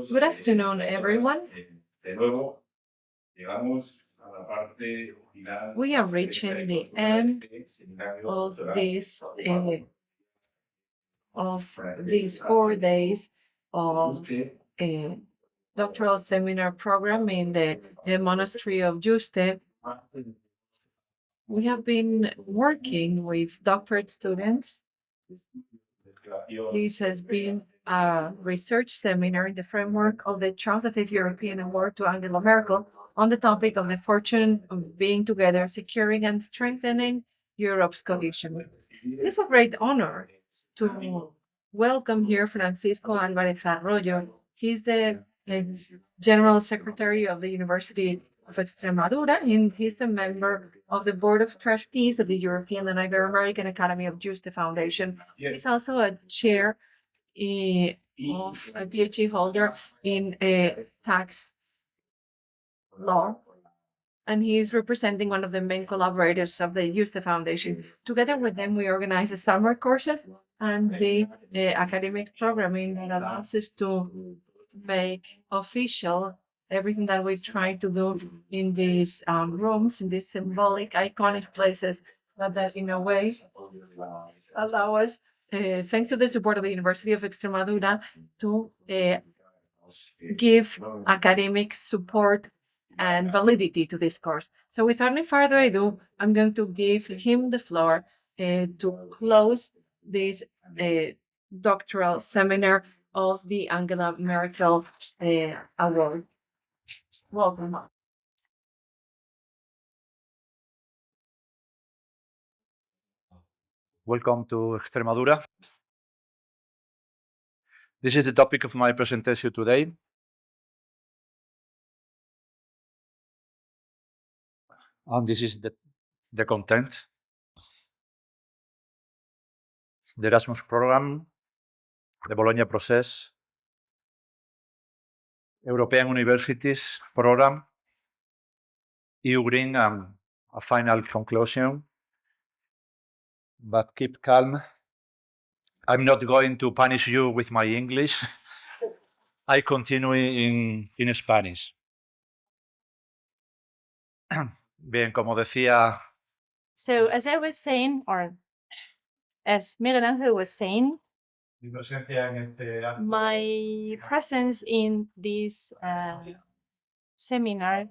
Good afternoon, everyone. We are reaching the end of these 4 days of a doctoral seminar program in the monastery of Yuste. We have been working with doctorate students. This has been a research seminar in the framework of the Charles V European Award to Angela Merkel on the topic of the fortune of being together, securing and strengthening Europe's cohesion. It is a great honor to welcome here Francisco Álvarez Arroyo. He's the General Secretary of the University of Extremadura, and he's a member of the Board of Trustees of the European and Ibero-American Academy of Yuste Foundation. He's also a chair of a PhD holder in tax law, and he's representing one of the main collaborators of the Yuste Foundation. Together with them, we organize the summer courses and the academic programming that allows us to make official everything that we try to do in these rooms, in these symbolic, iconic places that in a way allow us, thanks to the support of the University of Extremadura, to give academic support and validity to this course. So without any further ado, I'm going to give him the floor to close this doctoral seminar of the Angela Merkel Award. Welcome. Welcome to Extremadura. This is the topic of my presentation today. And this is the content. The Erasmus program, the Bologna process, European universities program, EU Green, and a final conclusion. But keep calm. I'm not going to punish you with my English. I continue in Spanish. Bien, como decía. So as I was saying, or as Miguel Ángel was saying, my presence in this seminar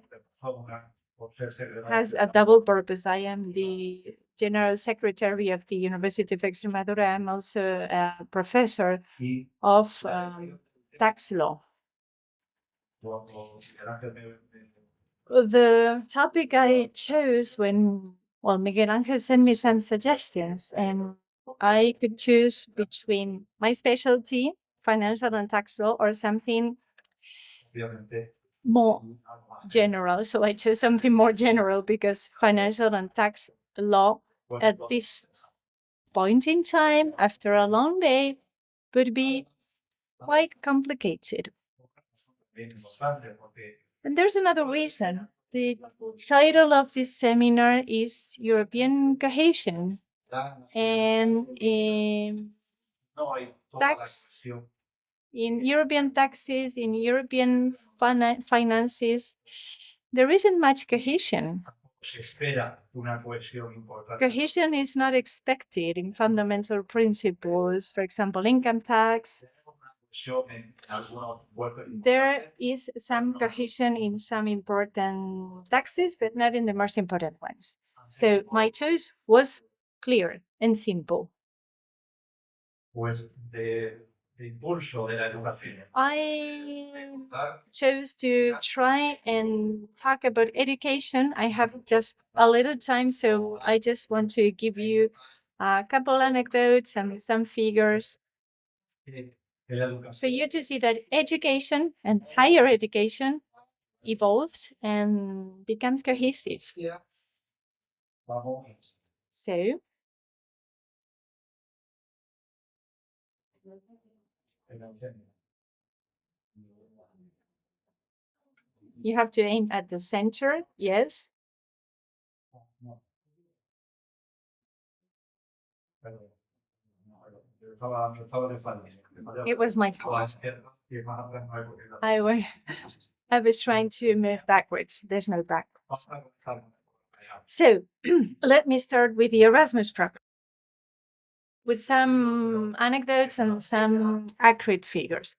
has a double purpose. I am the General Secretary of the University of Extremadura. I'm also a professor of tax law. The topic I chose when, Miguel Ángel sent me some suggestions, and I could choose between my specialty, financial and tax law, or something more general. So I chose something more general because financial and tax law at this point in time, after a long day, would be quite complicated. And there's another reason. The title of this seminar is European Cohesion. And in European taxes, in European finances, there isn't much cohesion. Cohesion is not expected in fundamental principles, for example, income tax. There is some cohesion in some important taxes, but not in the most important ones. So my choice was clear and simple. I chose to try and talk about education. I have just a little time, so I just want to give you a couple anecdotes and some figures for you to see that education and higher education evolves and becomes cohesive. So, you have to aim at the center, yes. It was my fault. I was, I was trying to move backwards. There's no backwards. So let me start with the Erasmus program with some anecdotes and some accurate figures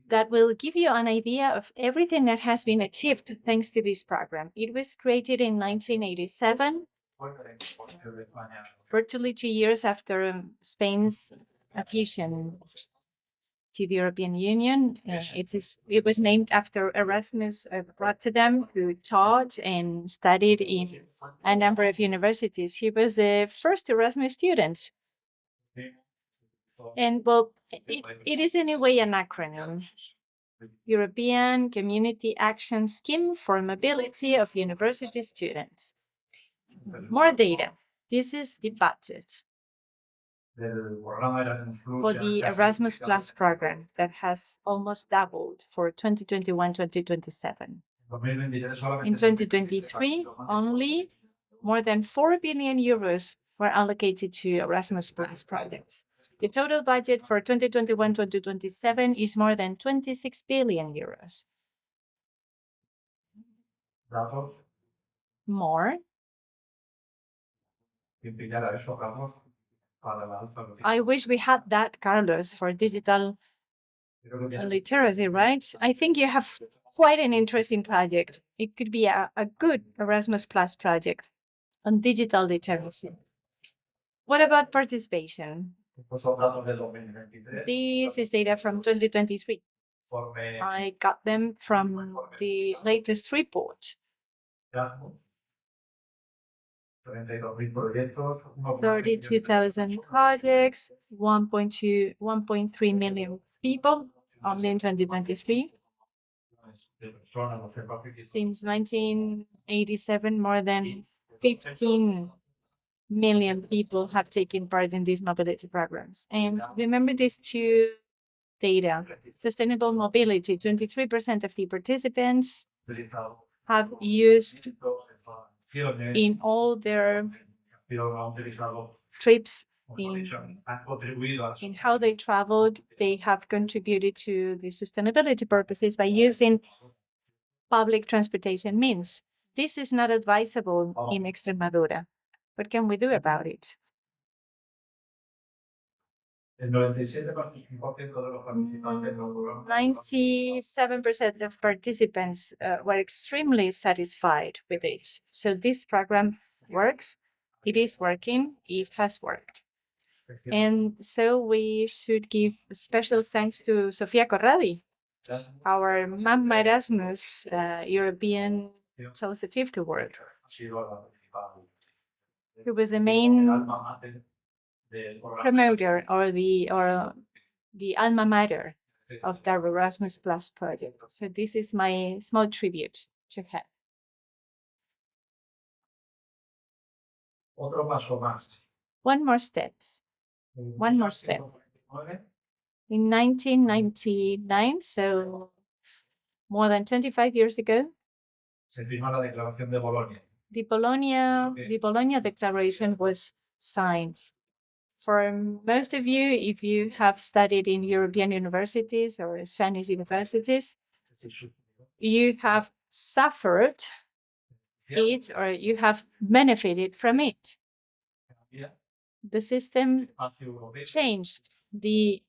that will give you an idea of everything that has been achieved thanks to this program. It was created in 1987, virtually 2 years after Spain's adhesion to the European Union. It was named after Erasmus of Rotterdam, who taught and studied in a number of universities. He was the first Erasmus student. And well, it is anyway an acronym. European Community Action Scheme for Mobility of University Students. More data. This is the budget for the Erasmus Plus program that has almost doubled for 2021-2027. In 2023, only more than 4 billion euros were allocated to Erasmus Plus projects. The total budget for 2021-2027 is more than 26 billion euros. More. I wish we had that, Carlos, for digital literacy, right? I think you have quite an interesting project. It could be a good Erasmus Plus project on digital literacy. What about participation? This is data from 2023. I got them from the latest report. 32,000 projects, 1.3 million people only in 2023. Since 1987, more than 15 million people have taken part in these mobility programs. And remember these two data. Sustainable mobility, 23% of the participants have used in all their trips in how they traveled, they have contributed to the sustainability purposes by using public transportation means. This is not advisable in Extremadura. What can we do about it? 97% of participants were extremely satisfied with it. So this program works. It is working. It has worked. And so we should give special thanks to Sofia Corradi, our Mamma Erasmus European South the Fifth Award, who was the main promoter or the alma mater of the Erasmus Plus project. So this is my small tribute to her. One more step. In 1999, so more than 25 years ago, the Bologna Declaration was signed. For most of you, if you have studied in European universities or Spanish universities, you have suffered it or you have benefited from it. The system changed. The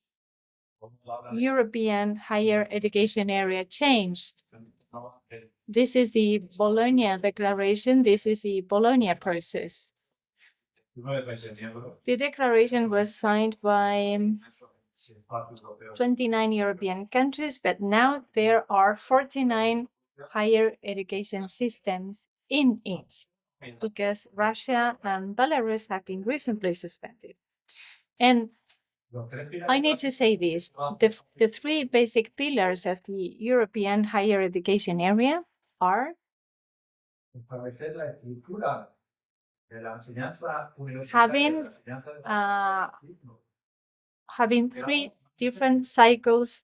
European higher education area changed. This is the Bologna Declaration. This is the Bologna process. The declaration was signed by 29 European countries, but now there are 49 higher education systems in it because Russia and Belarus have been recently suspended. And I need to say this, the three basic pillars of the European higher education area are having three different cycles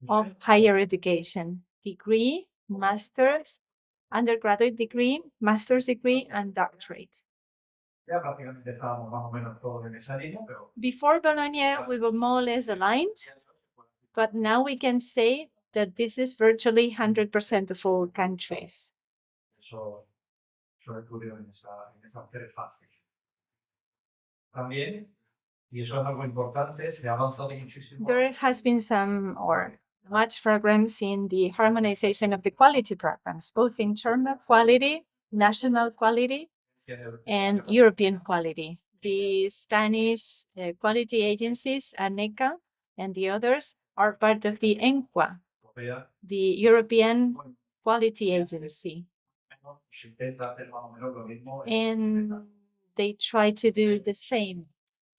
of higher education: degree, master's, undergraduate degree, master's degree, and doctorate. Before Bologna, we were more or less aligned, but now we can say that this is virtually 100% of all countries. There has been some or much progress in the harmonization of the quality programs, both in terms of quality, national quality, and European quality. The Spanish quality agencies, ANECA, and the others are part of the ENQA, the European Quality Agency. And they try to do the same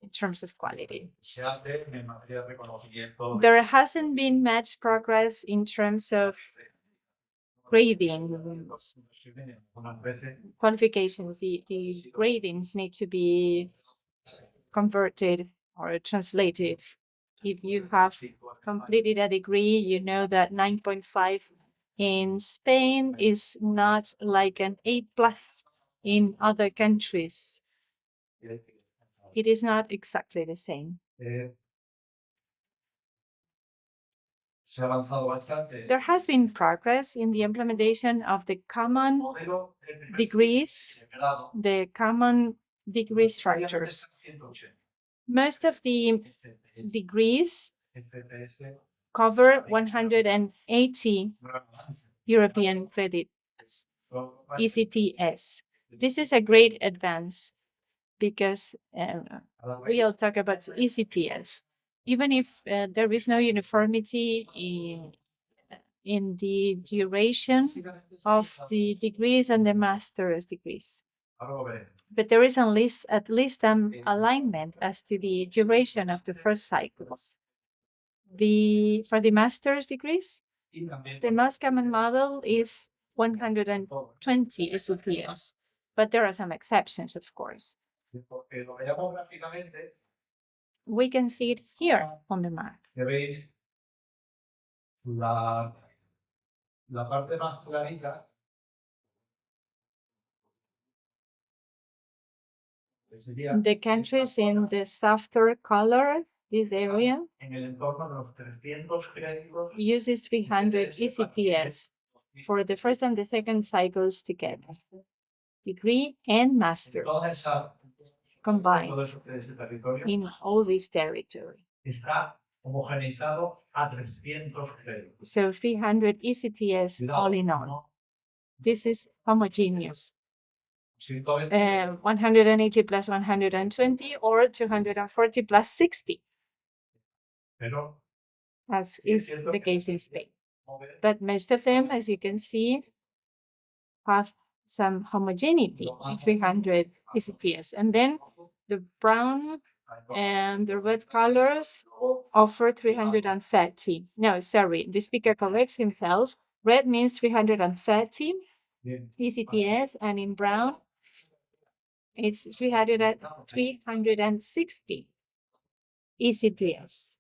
in terms of quality. There hasn't been much progress in terms of grading qualifications. The gradings need to be converted or translated. If you have completed a degree, you know that 9.5 in Spain is not like an A+ in other countries. It is not exactly the same. There has been progress in the implementation of the common degrees, the common degree structures. Most of the degrees cover 180 European credits, ECTS. This is a great advance because we'll talk about ECTS. Even if there is no uniformity in the duration of the degrees and the master's degrees. But there is at least an alignment as to the duration of the first cycles. For the master's degrees, the most common model is 120 ECTS, but there are some exceptions, of course. We can see it here on the map. The countries in the softer color, this area, uses 300 ECTS for the first and the second cycles together, degree and master combined in all this territory. So 300 ECTS all in all. This is homogeneous. 180 plus 120 or 240 plus 60, as is the case in Spain. But most of them, as you can see, have some homogeneity in 300 ECTS. And then the brown and the red colors offer 330. No, sorry, the speaker corrects himself. Red means 330 ECTS, and in brown, it's 360 ECTS.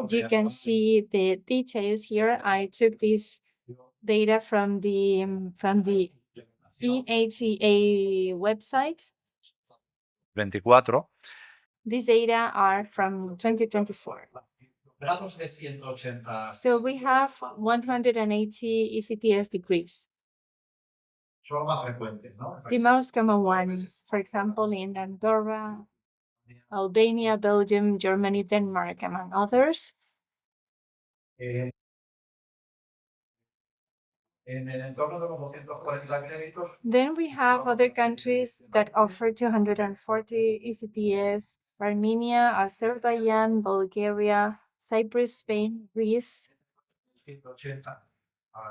You can see the details here. I took this data from the EHEA website. 24. These data are from 2024. So we have 180 ECTS degrees. The most common ones, for example, in Andorra, Albania, Belgium, Germany, Denmark, among others. Then we have other countries that offer 240 ECTS: Armenia, Azerbaijan, Bulgaria, Cyprus, Spain, Greece.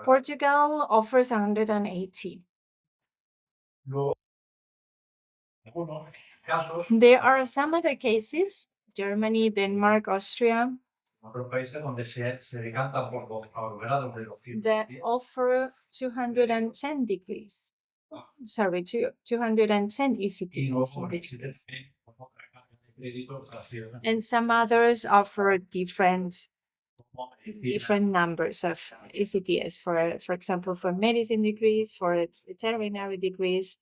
Portugal offers 180. There are some other cases: Germany, Denmark, Austria, that offer 210 degrees. Sorry, 210 ECTS. And some others offer different numbers of ECTS. For example, for medicine degrees, for veterinary degrees,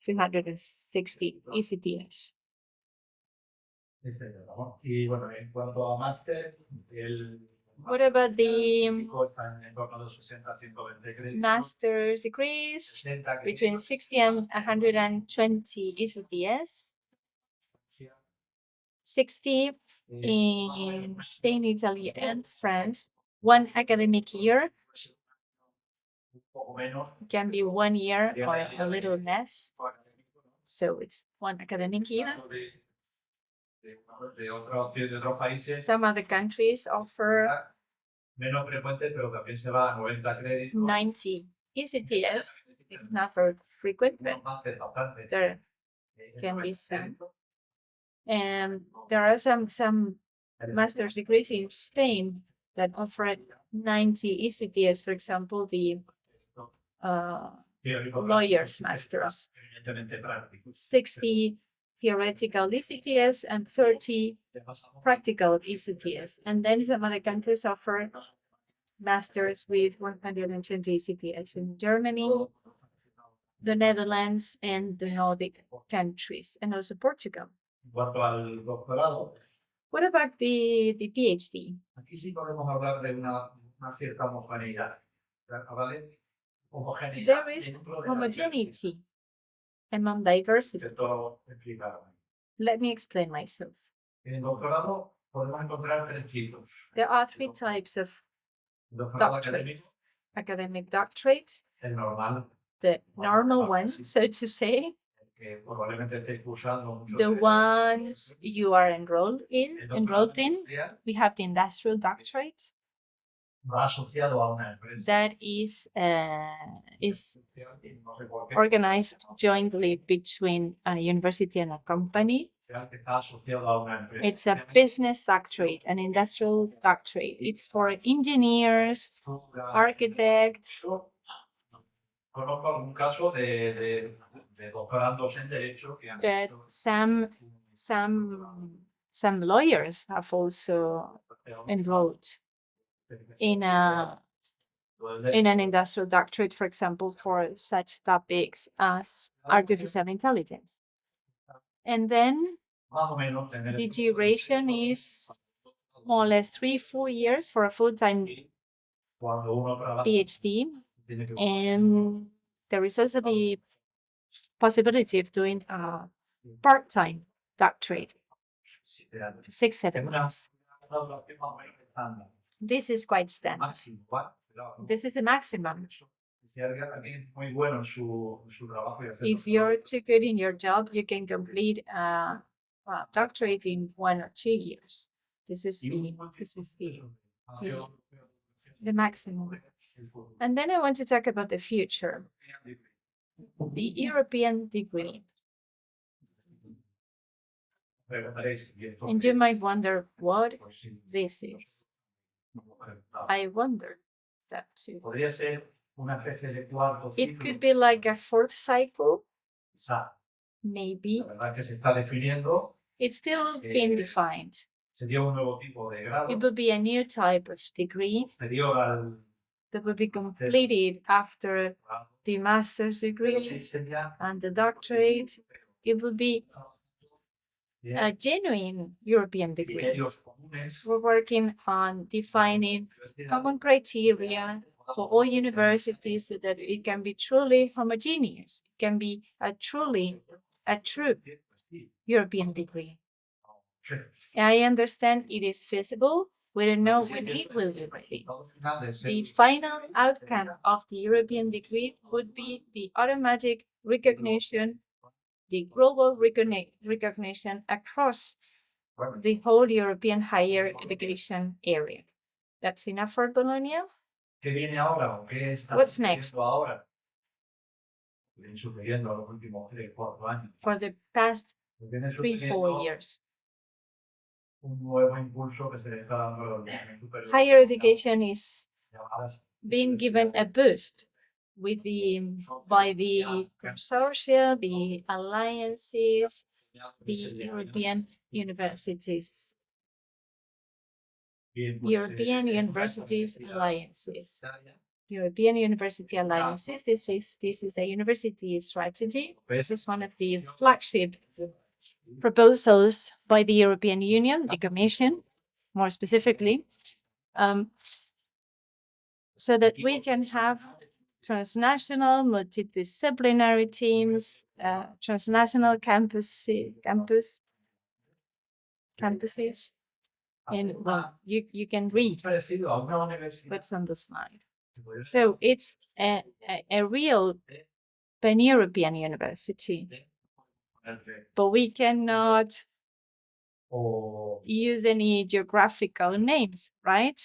260 ECTS. etcétera, ¿no? Y bueno, en cuanto a máster, What about the típico está en torno a los 60 a 120 créditos, master's degrees? 60 Between 60 and 120 ECTS. 60 in Spain, Italy, and France. One academic year un poco menos, can be 1 year or a little less. So it's one academic year. de otros países, Some other countries offer menos frecuente, pero también se va a 90 créditos. 90 ECTS. It's not very frequent, but Unos másteres bastante. there can be some. And there are some master's degrees in Spain that offer 90 ECTS, for example, the lawyer's masters, Evidentemente prácticos. 60 theoretical ECTS and 30 practical ECTS. And then some other countries offer masters with 120 ECTS in Germany, the Netherlands, and the Nordic countries, and also Portugal. En cuanto al doctorado, What about the PhD? aquí sí podemos hablar de una cierta homogeneidad, ¿vale? Homogeneidad There is dentro de la diversidad. homogeneity among diversity. Intento explicarme. Let me explain myself. En el doctorado podemos encontrar tres tipos. There are three types of El doctorado académico, doctorates. Academic doctorate, el normal, the normal one, so to say, el que probablemente estéis cursando muchos the de- ones you are enrolled in. El doctorado industrial We have the industrial doctorate va asociado a una empresa. that is No sé por qué, organized jointly between a university and a company. que está asociado a una empresa. It's a business doctorate, an industrial doctorate. It's for engineers, architects. Conozco algún caso de doctorandos en Derecho que han But hecho some lawyers have also enrolled in an industrial doctorate, for example, for such topics as artificial intelligence. And then más o menos tener the duration is more or less 3-4 years for a full-time cuando uno trabaja PhD. tiene que And there is also the possibility of doing a part-time doctorate, 6-7 years. una duración más o menos estándar, This is quite standard. máximo, ¿vale? Cuidado, ¿no? This is the maximum. Si alguien también es muy bueno en su trabajo y hacer If you're too good in your job, you can complete a doctorate in 1 or 2 years. This is the maximum. And then I want to talk about the future, the European degree. And you might wonder what this is. I wonder that too. Podría ser una especie de cuarto It ciclo, could be like a fourth cycle, quizá. maybe. La verdad es que se está definiendo, It's still being defined. sería un nuevo tipo de grado, It would be a new type of degree superior al that would be completed after grado, the master's pero degree sí sería and the doctorate. It would be a genuine European degree. criterios comunes, We're working on defining common criteria for all universities so that it can be truly homogeneous. It can be a true European degree. I understand it is feasible. We don't know when it will be ready. The final outcome of the European degree would be the automatic recognition, the global recognition across the whole European higher education area. That's enough for Bologna. ¿Qué viene ahora o qué está What's sucediendo next? ahora? Viene sucediendo en los últimos 3-4 años. For the past Viene 3-4 sucediendo years. un nuevo impulso que se le está dando a la educación superior. Higher education is Llamadas being given a boost with by the consortia, the alliances, the European universities, bien, pues, European universities alliances. European University Alliances. This is a university strategy. This is one of the flagship proposals by the European Union, the Commission, more specifically, so that we can have transnational, multidisciplinary teams, transnational campuses. And well, you can read what's on the slide. So it's a real pan-European university, but we cannot use any geographical names, right?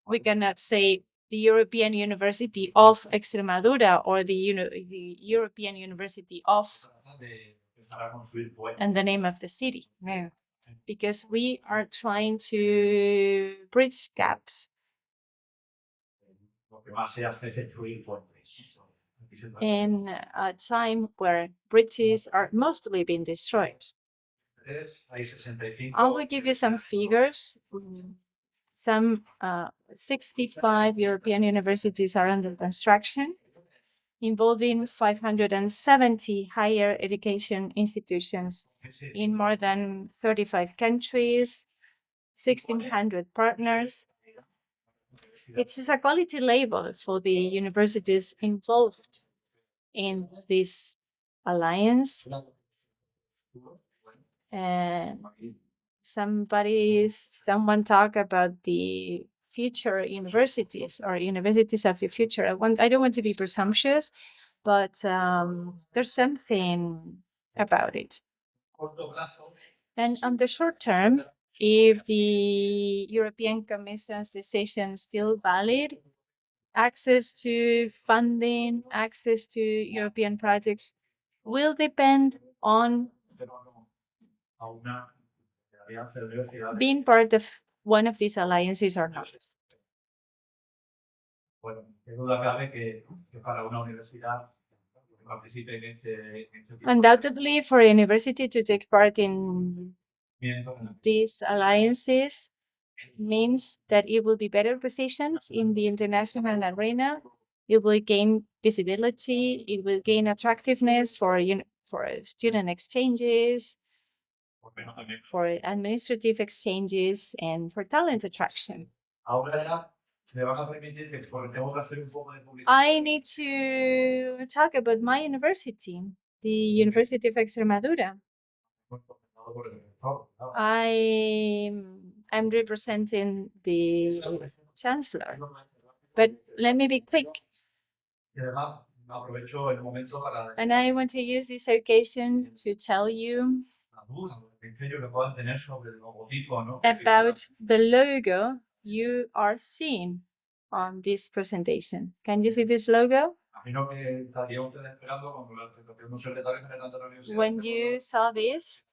We cannot say the European University of Extremadura or the European University of and the name of the city. No, because we are trying to bridge gaps in a time where bridges are mostly being destroyed. I will give you some figures. Some 65 European universities are under construction, involving 570 higher education institutions in more than 35 countries, 1,600 partners. It is a quality label for the universities involved in this alliance. And someone talk about the future universities or universities of the future. I don't want to be presumptuous, but there's something about it. And on the short term, if the European Commission's decision is still valid, access to funding, access to European projects will depend on being part of one of these alliances or not. Undoubtedly, for a university to take part in these alliances means that it will be better positioned in the international arena. It will gain visibility. It will gain attractiveness for student exchanges, for administrative exchanges, and for talent attraction. I need to talk about my university, the University of Extremadura. I'm representing the chancellor, but let me be quick. And I want to use this occasion to tell you about the logo you are seeing on this presentation. Can you see this logo? When you saw this,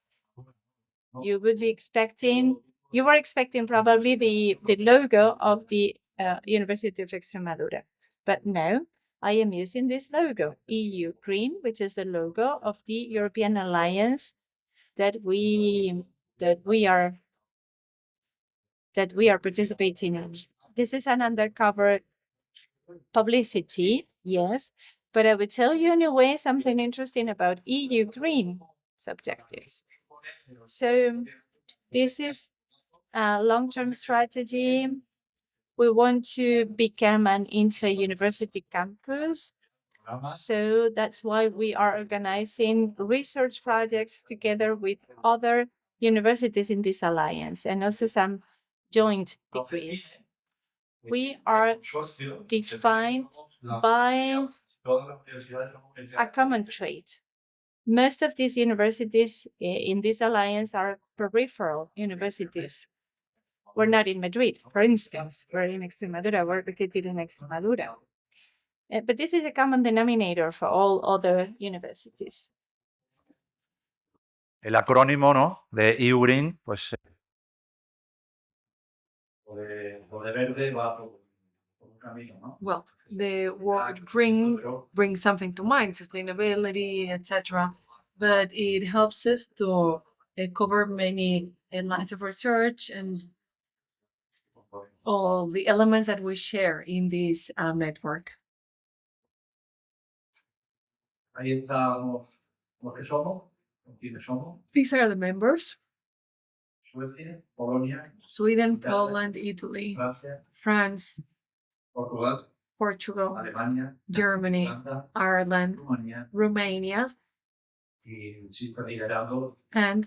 you were expecting probably the logo of the University of Extremadura. But no, I am using this logo, EU Green, which is the logo of the European Alliance that we are participating in. This is an undercover publicity, yes, but I will tell you in a way something interesting about EU Green objectives. So this is a long-term strategy. We want to become an inter-university campus. So that's why we are organizing research projects together with other universities in this alliance and also some joint degrees. We are defined by a common trait. Most of these universities in this alliance are peripheral universities. We're not in Madrid, for instance. We're in Extremadura. We're located in Extremadura. But this is a common denominator for all other universities. El acrónimo, ¿no? De EU Green, pues Well, the word green brings something to mind, sustainability, etc. But it helps us to cover many lines of research and all the elements that we share in this network. Ahí estamos los que somos, quiénes somos. These are the members: Suecia, Polonia, Sweden, Poland, Italy, Francia, France, Portugal, Portugal, Alemania, Germany, Irlanda, Ireland, Rumanía Romania, y siempre liderando and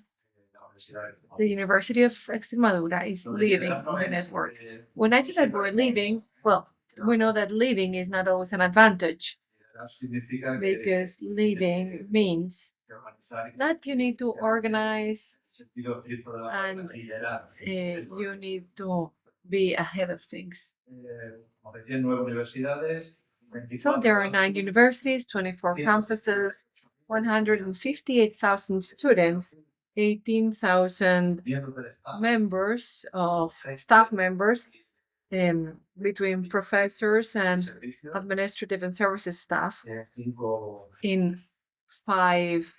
la Universidad de the University of Extremadura is leading the network. When I say that we're leading, well, we know that leading is not always an advantage, significa because leading means that you need to organize and you need to be ahead of things. So there are 9 universities, 24 campuses, 158,000 students, 18,000 members of staff members, between professors and administrative and services staff in 5.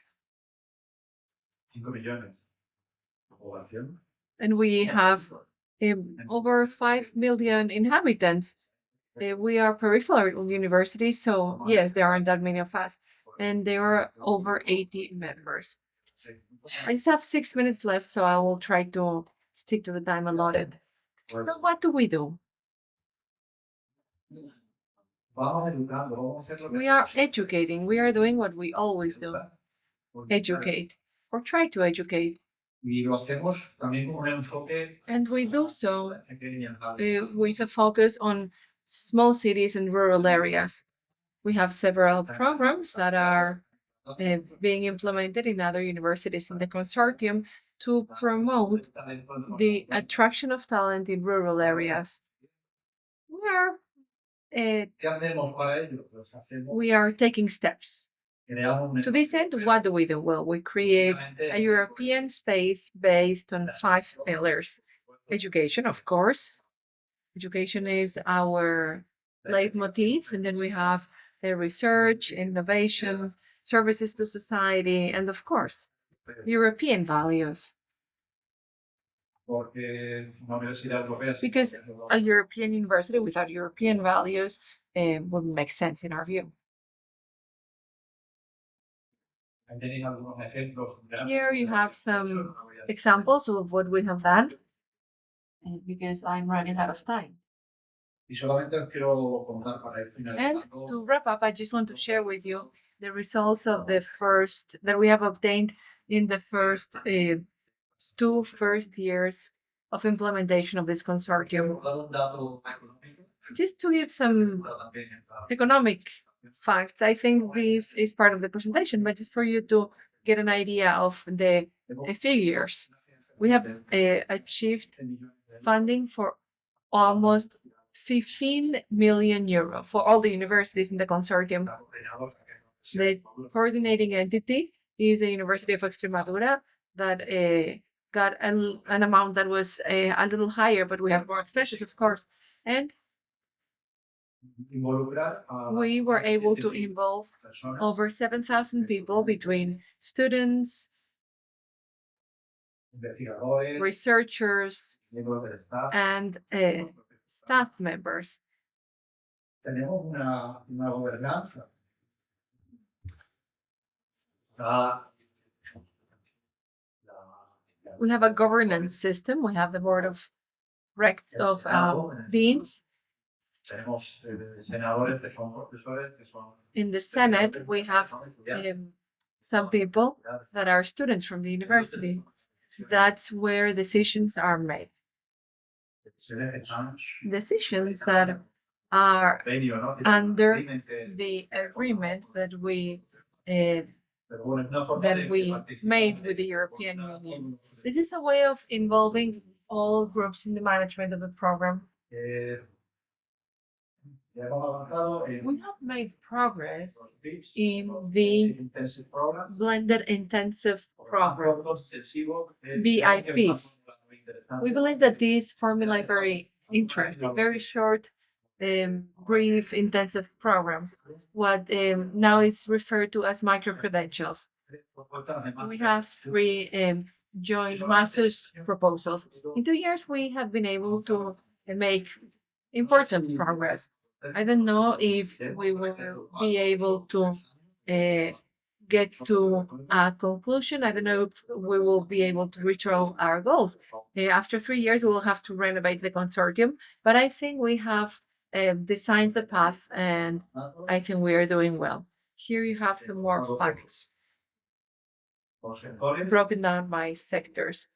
And we have over 5 million inhabitants. We are peripheral universities, so yes, there aren't that many of us. And there are over 80 members. I just have 6 minutes left, so I will try to stick to the time allotted. So what do we do? We are educating. We are doing what we always do: educate, or try to educate. And we do so with a focus on small cities and rural areas. We have several programs that are being implemented in other universities in the consortium to promote the attraction of talent in rural areas. We are taking steps. To this end, what do we do? Well, we create a European space based on 5 pillars. Education, of course. Education is our leitmotif, and then we have research, innovation, services to society, and of course, European values. Because a European university without European values wouldn't make sense in our view. Here you have some examples of what we have done, because I'm running out of time. And to wrap up, I just want to share with you the results of the first that we have obtained in the first 2 first years of implementation of this consortium. Just to give some economic facts, I think this is part of the presentation, but just for you to get an idea of the figures. We have achieved funding for almost 15 million euro for all the universities in the consortium. The coordinating entity is the University of Extremadura that got an amount that was a little higher, but we have more expenses, of course. And we were able to involve over 7,000 people between students, researchers, and staff members. We have a governance system. We have the board of deans. In the Senate, we have some people that are students from the university. That's where decisions are made. Decisions that are under the agreement that we made with the European Union. This is a way of involving all groups in the management of the program. We have made progress in the blended intensive program, BIPs. We believe that these formulae are very interesting, very short, brief, intensive programs, what now is referred to as micro-credentials. We have 3 joint master's proposals. In 2 years, we have been able to make important progress. I don't know if we will be able to get to a conclusion. I don't know if we will be able to reach all our goals. After 3 years, we will have to renovate the consortium, but I think we have designed the path, and I think we are doing well. Here you have some more facts broken down by sectors.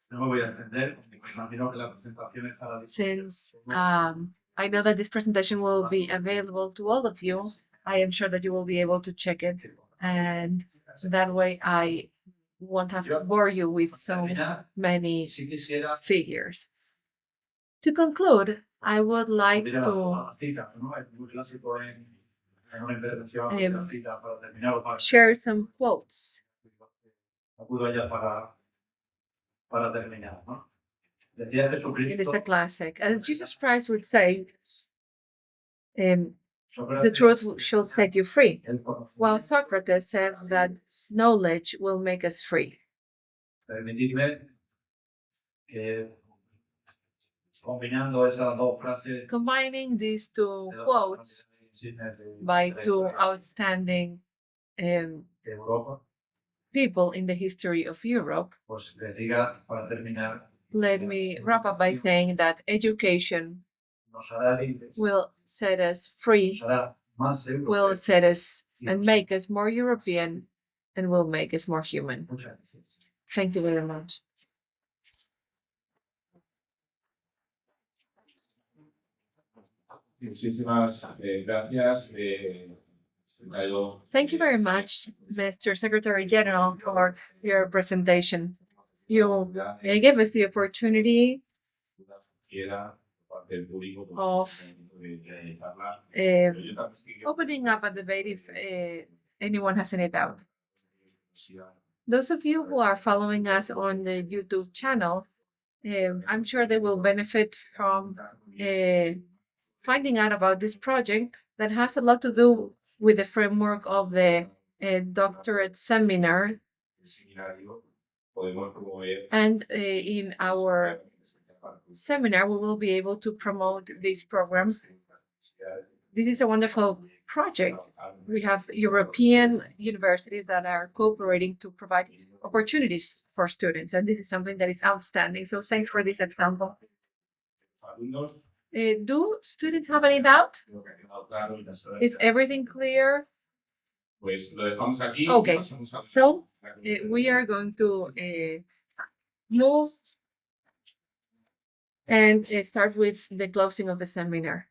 Since I know that this presentation will be available to all of you, I am sure that you will be able to check it, and that way I won't have to bore you with so many figures. To conclude, I would like to share some quotes. It is a classic. As Jesus Christ would say, the truth shall set you free, while Socrates said that knowledge will make us free. Combining these two quotes by two outstanding people in the history of Europe, let me wrap up by saying that education will set us free, will set us and make us more European, and will make us more human. Thank you very much. Thank you very much, Mr. Secretary General, for your presentation. You gave us the opportunity of opening up a debate if anyone has any doubt. Those of you who are following us on the YouTube channel, I'm sure they will benefit from finding out about this project that has a lot to do with the framework of the doctorate seminar. And in our seminar, we will be able to promote this program. This is a wonderful project. We have European universities that are cooperating to provide opportunities for students, and this is something that is outstanding. So thanks for this example. Do students have any doubt? Is everything clear? Okay, so we are going to move and start with the closing of the seminar.